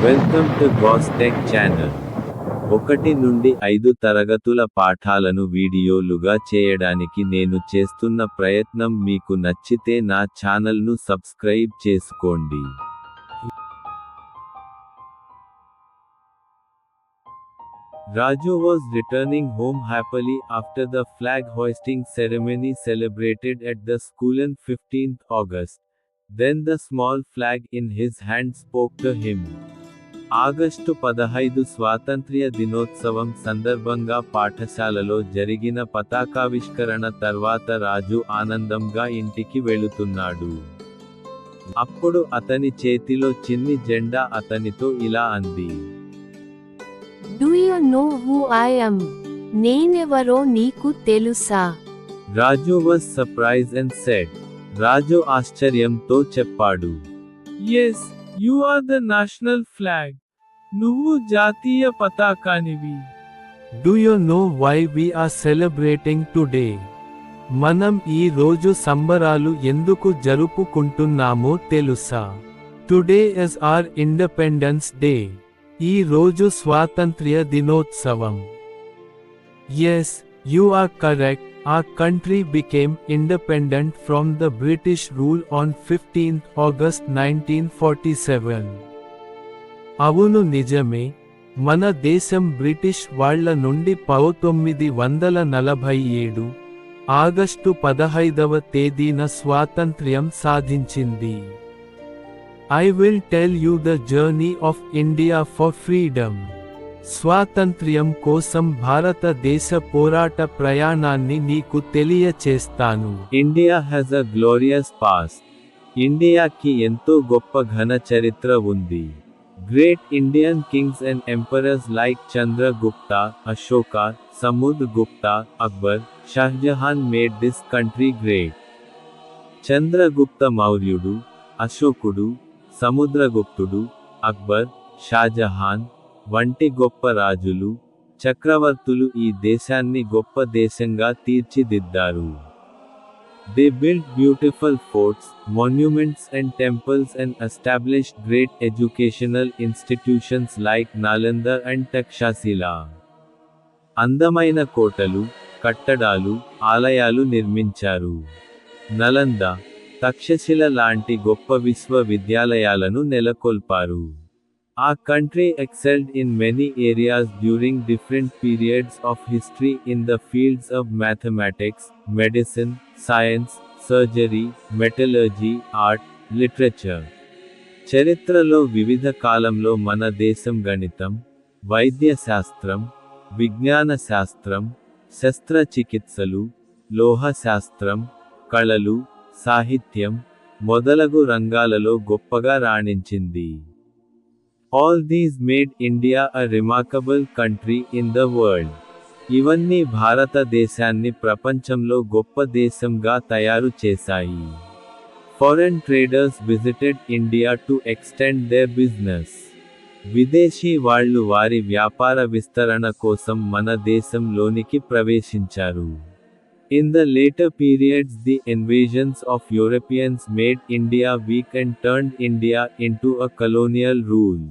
Welcome to గోస్టెక్ channel. 1 నుండి 5 తరగతుల పాఠాలను వీడియోలుగా చేయడానికి నేను చేస్తున్న ప్రయత్నం మీకు నచ్చితే నా ఛానల్ను సబ్స్క్రైబ్ చేసుకోండి. Raju was returning home happily after the flag hoisting ceremony celebrated at the school on 15th August. Then the small flag in his hand spoke to him. August 15 స్వాతంత్ర్య దినోత్సవం సందర్భంగా పాఠశాలలో జరిగిన పతాకావిష్కరణ తర్వాత రాజు ఆనందంగా ఇంటికి వెళుతున్నాడు. అప్పుడు అతని చేతిలో చిన్ని జెండా అతనితో ఇలా అంది. Do you know who I am? నేనెవరో నీకు తెలుసా? రాజు was surprised and said. రాజు ఆశ్చర్యంతో చెప్పాడు. Yes, you are the national flag. నువ్వు జాతీయ పతాకానివి. Do you know why we are celebrating today? మనం ఈ రోజు సంబరాలు ఎందుకు జరుపుకుంటున్నామో తెలుసా? Today is our Independence Day. ఈ రోజు స్వాతంత్ర్య దినోత్సవం. Yes, you are correct. Our country became independent from the British rule on 15th August 1947. అవును నిజమే, మన దేశం బ్రిటిష్ వాళ్ళ నుండి 1947 ఆగస్టు 15వ తేదీన స్వాతంత్ర్యం సాధించింది. I will tell you the journey of India for freedom. స్వాతంత్ర్యం కోసం భారతదేశ పోరాట ప్రయాణాన్ని నీకు తెలియచేస్తాను. India has a glorious past. ఇండియాకి ఎంతో గొప్ప ఘన చరిత్ర ఉంది. Great Indian kings and emperors like Chandragupta, Ashoka, Samudragupta, Akbar, Shah Jahan made this country great. Chandragupta మౌర్యుడు, అశోకుడు, సముద్రగుప్తుడు, అక్బర్, షాజహాన్ వంటి గొప్ప రాజులు, చక్రవర్తులు ఈ దేశాన్ని గొప్ప దేశంగా తీర్చిదిద్దారు. They built beautiful forts, monuments and temples and established great educational institutions like Nalanda and Takshashila. అందమైన కోటలు, కట్టడాలు, ఆలయాలు నిర్మించారు. నలంద, తక్షశిల లాంటి గొప్ప విశ్వవిద్యాలయాలను నెలకొల్పారు. Our country excelled in many areas during different periods of history in the fields of mathematics, medicine, science, surgery, metallurgy, art, literature. చరిత్రలో వివిధ కాలంలో మన దేశం గణితం, వైద్య శాస్త్రం, విజ్ఞాన శాస్త్రం, శస్త్రచికిత్సలు, లోహ శాస్త్రం, కళలు, సాహిత్యం మొదలగు రంగాలలో గొప్పగా రాణించింది. All these made India a remarkable country in the world. ఇవన్నీ భారతదేశాన్ని ప్రపంచంలో గొప్ప దేశంగా తయారు చేశాయి. Foreign traders visited India to extend their business. విదేశీ వాళ్ళు వారి వ్యాపార విస్తరణ కోసం మన దేశంలోనికి ప్రవేశించారు. In the later periods the invasions of Europeans made India weak and turned India into a colonial rule.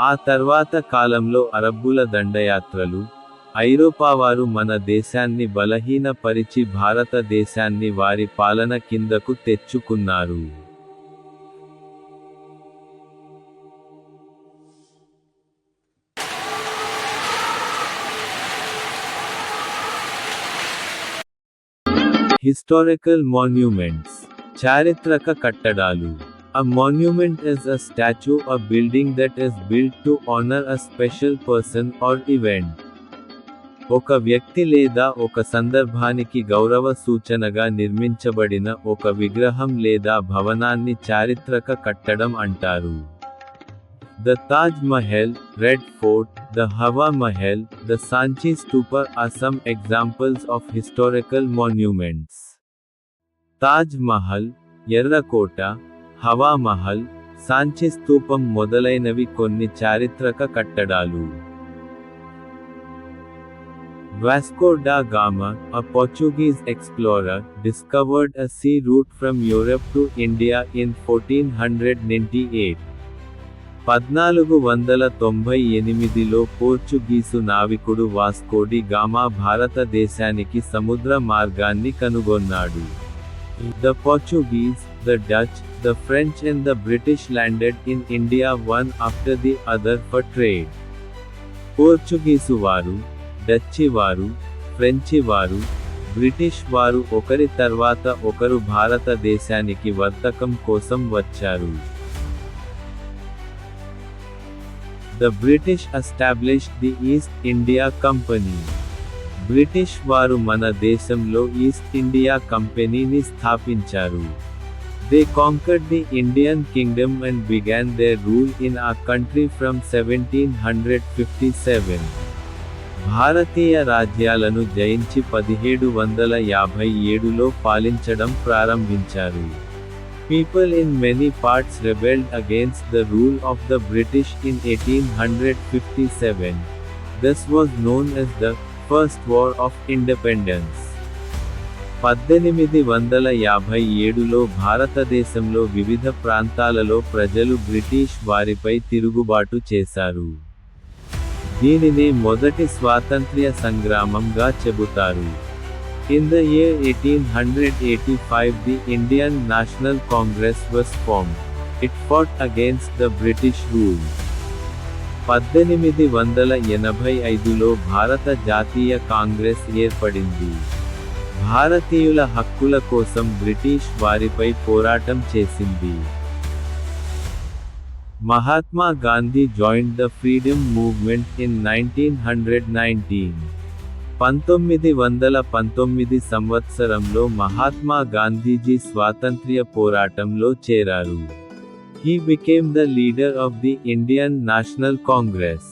ఆ తర్వాత కాలంలో అరబ్బుల దండయాత్రలు, ఐరోపావారు మన దేశాన్ని బలహీనపరిచి భారతదేశాన్ని వారి పాలన కిందకు తెచ్చుకున్నారు. Historical monuments. చారిత్రక కట్టడాలు. A monument is a statue or building that is built to honor a special person or event. ఒక వ్యక్తి లేదా ఒక సందర్భానికి గౌరవ సూచనగా నిర్మించబడిన ఒక విగ్రహం లేదా భవనాన్ని చారిత్రక కట్టడం అంటారు. The Taj Mahal, Red Fort, the Hawa Mahal, the Sanchi Stupa are some examples of historical monuments. Taj Mahal, ఎర్రకోట, హవా మహల్, సాంచి స్తూపం మొదలైనవి కొన్ని చారిత్రక కట్టడాలు. Vasco da Gama, a Portuguese explorer, discovered a sea route from Europe to India in 1498. 1498లో Portuguese నావికుడు Vasco da Gama భారతదేశానికి సముద్ర మార్గాన్ని కనుగొన్నాడు. The Portuguese, the Dutch, the French and the British landed in India one after the other for trade. Portuguese వారు, డచ్చి వారు, ఫ్రెంచి వారు, British వారు ఒకరి తర్వాత ఒకరు భారతదేశానికి వర్తకం కోసం వచ్చారు. The British established the East India Company. British వారు మన దేశంలో ఈస్ట్ ఇండియా కంపెనీని స్థాపించారు. They conquered the Indian kingdom and began their rule in our country from 1757. భారతీయ రాజ్యాలను జయించి 1757లో పాలించడం ప్రారంభించారు. People in many parts rebelled against the rule of the British in 1857. This was known as the First War of Independence. 1857లో భారతదేశంలో వివిధ ప్రాంతాలలో ప్రజలు British వారిపై తిరుగుబాటు చేశారు. దీనినే మొదటి స్వాతంత్ర్య సంగ్రామంగా చెబుతారు. In the year 1885 the Indian National Congress was formed. It fought against the British rule. 1885లో భారత జాతీయ కాంగ్రెస్ ఏర్పడింది. భారతీయుల హక్కుల కోసం బ్రిటిష్ వారిపై పోరాటం చేసింది. Mahatma Gandhi joined the freedom movement in 1919. 1919 సంవత్సరంలో మహాత్మా గాంధీజీ స్వాతంత్ర్య పోరాటంలో చేరారు. He became the leader of the Indian National Congress.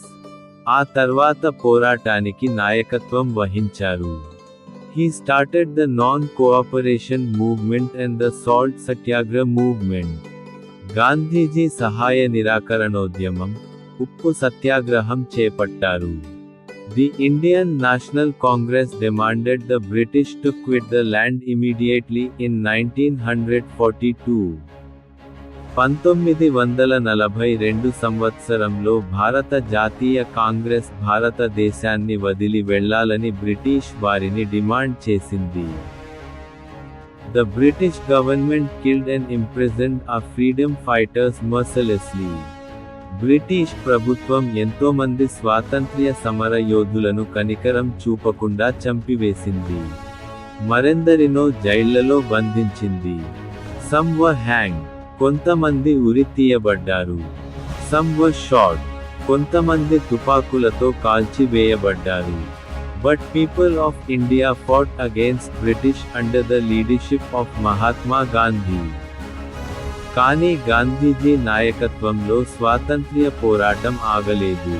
ఆ తర్వాత పోరాటానికి నాయకత్వం వహించారు. He started the non-cooperation movement and the salt satyagraha movement. Gandhiji సహాయ నిరాకరణోద్యమం, ఉప్పు సత్యాగ్రహం చేపట్టారు. The Indian National Congress demanded the British to quit the land immediately in 1942. 1942 సంవత్సరంలో భారత జాతీయ కాంగ్రెస్ భారతదేశాన్ని వదిలి వెళ్లాలని బ్రిటిష్ వారిని డిమాండ్ చేసింది. The British government killed and imprisoned our freedom fighters mercilessly. British ప్రభుత్వం ఎంతోమంది స్వాతంత్ర్య సమర యోధులను కనికరం చూపకుండా చంపివేసింది. మరెందరినో జైళ్లలో బంధించింది. Some were hanged. కొంతమంది ఉరి తీయబడ్డారు. Some were shot. కొంతమంది తుపాకులతో కాల్చివేయబడ్డారు. But people of India fought against British under the leadership of Mahatma Gandhi. కానీ గాంధీజీ నాయకత్వంలో స్వాతంత్ర్య పోరాటం ఆగలేదు.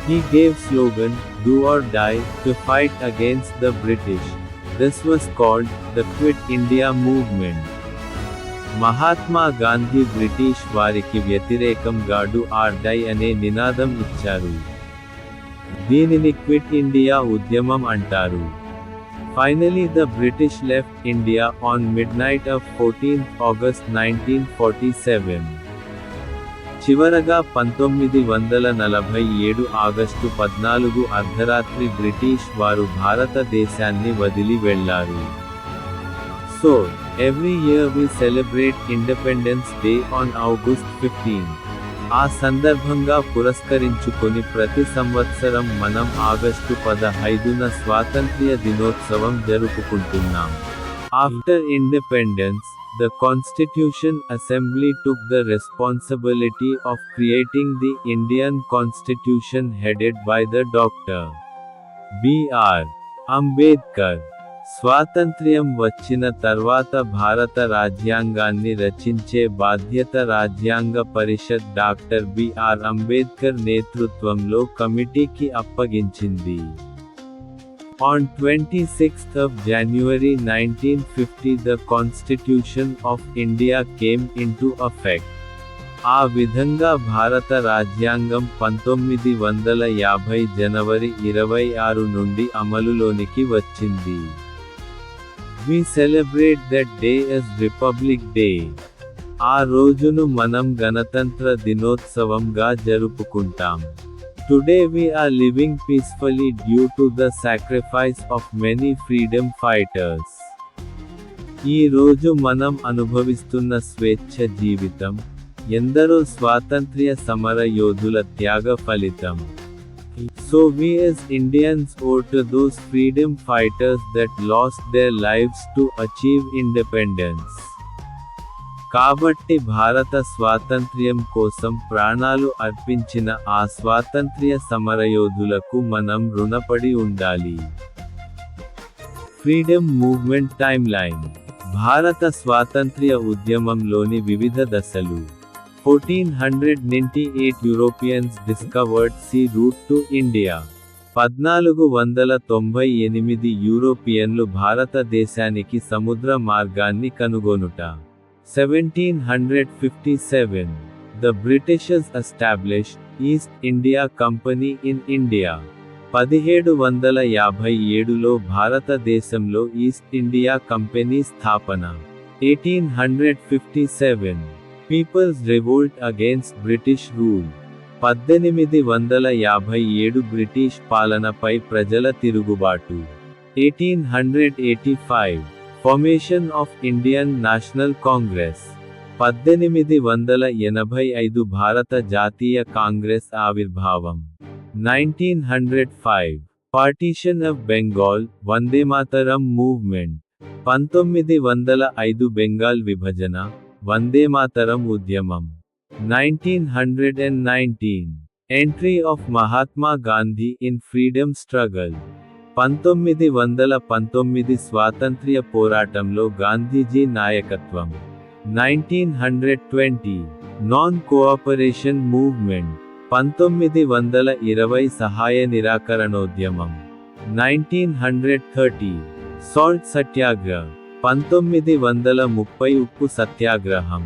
He gave slogan, "Do or die," to fight against the British. This was called the Quit India movement. Mahatma Gandhi British వారికి వ్యతిరేకంగా "do or die" అనే నినాదం ఇచ్చారు. దీనిని క్విట్ ఇండియా ఉద్యమం అంటారు. Finally the British left India on midnight of 14th August 1947. చివరగా 1947 August 14 అర్ధరాత్రి బ్రిటిష్ వారు భారతదేశాన్ని వదిలి వెళ్లారు. So, every year we celebrate Independence Day on August 15. ఆ సందర్భంగా పురస్కరించుకొని ప్రతి సంవత్సరం మనం ఆగస్టు 15న స్వాతంత్ర్య దినోత్సవం జరుపుకుంటున్నాం. After independence, the Constitution Assembly took the responsibility of creating the Indian Constitution headed by the Dr. B.R. Ambedkar. స్వాతంత్ర్యం వచ్చిన తర్వాత భారత రాజ్యాంగాన్ని రచించే బాధ్యత రాజ్యాంగ పరిషత్ డాక్టర్ బిఆర్ అంబేద్కర్ నేతృత్వంలో కమిటీకి అప్పగించింది. On 26th of January 1950 the Constitution of India came into effect. ఆ విధంగా భారత రాజ్యాంగం 1950 జనవరి 26 నుండి అమలులోనికి వచ్చింది. We celebrate that day as Republic Day. ఆ రోజును మనం గణతంత్ర దినోత్సవంగా జరుపుకుంటాం. Today we are living peacefully due to the sacrifice of many freedom fighters. ఈ రోజు మనం అనుభవిస్తున్న స్వేచ్ఛ జీవితం ఎందరో స్వాతంత్ర్య సమర యోధుల త్యాగ ఫలితం. So we as Indians owe to those freedom fighters that lost their lives to achieve independence. కాబట్టి భారత స్వాతంత్ర్యం కోసం ప్రాణాలు అర్పించిన ఆ స్వాతంత్ర్య సమరయోధులకు మనం రుణపడి ఉండాలి. Freedom movement timeline. భారత స్వాతంత్ర్య ఉద్యమంలోని వివిధ దశలు. 1498 Europeans discovered sea route to India. 1498 యూరోపియన్లు భారతదేశానికి సముద్ర మార్గాన్ని కనుగొనుట. 1757 The Britishers established East India Company in India. 1757లో భారతదేశంలో ఈస్ట్ ఇండియా కంపెనీ స్థాపన. 1857 People's Revolt Against British Rule. 1857 British పాలనపై ప్రజల తిరుగుబాటు. 1885 Formation of Indian National Congress. 1885 భారత జాతీయ కాంగ్రెస్ ఆవిర్భావం. 1905 Partition of Bengal, Vande Mataram movement. 1905 Bengal విభజన, వందేమాతరం ఉద్యమం. 1919 Entry of Mahatma Gandhi in Freedom Struggle. 1919 స్వాతంత్ర్య పోరాటంలో గాంధీజీ నాయకత్వం. 1920 నాన్ కోఆపరేషన్ మూవ్మెంట్. 1920 సహాయ నిరాకరణోద్యమం. 1930 సాల్ట్ సత్యాగ్రహ. 1930 ఉప్పు సత్యాగ్రహం.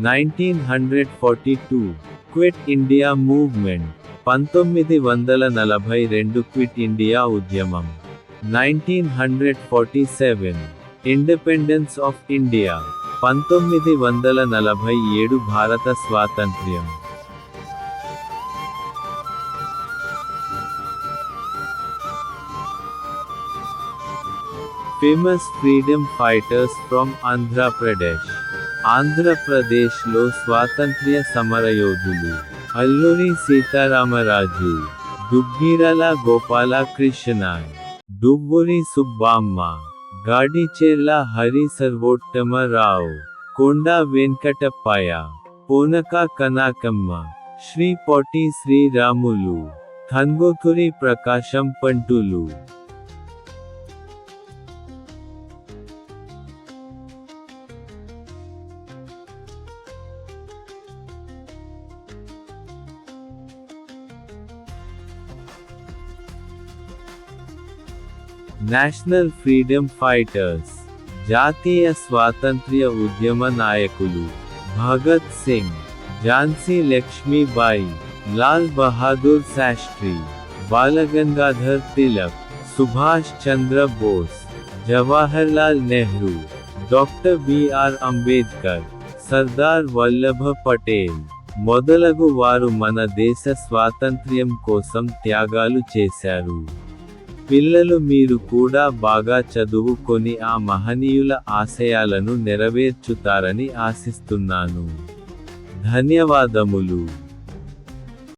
1942 Quit India movement. 1942 Quit India ఉద్యమం. 1947 ఇండిపెండెన్స్ ఆఫ్ ఇండియా. 1947 భారత స్వాతంత్ర్యం. Famous freedom fighters from Andhra Pradesh. ఆంధ్రప్రదేశ్లో స్వాతంత్ర్య సమరయోధులు. Alluri Sitaramaraju, Duggirala Gopalakrishnan, Duvvuri Subbamma, Gadicherla Hari Sarvottamarao, Konda Venkatappayya, Ponaka Kanakamma, Sri Potti Sriramulu, Tanguturi Prakasam Pantulu. National freedom fighters. జాతీయ స్వాతంత్ర్య ఉద్యమ నాయకులు. భగత్ సింగ్, ఝాన్సీ లక్ష్మీబాయి, లాల్ బహాదూర్ శాస్త్రి, బాలగంగాధర్ తిలక్, సుభాష్ చంద్ర బోస్, జవహర్లాల్ నెహ్రూ, డాక్టర్ బిఆర్ అంబేద్కర్, సర్దార్ వల్లభ పటేల్ మొదలగు వారు మన దేశ స్వాతంత్ర్యం కోసం త్యాగాలు చేశారు. పిల్లలు మీరు కూడా బాగా చదువుకొని ఆ మహనీయుల ఆశయాలను నెరవేర్చుతారని ఆశిస్తున్నాను. ధన్యవాదములు.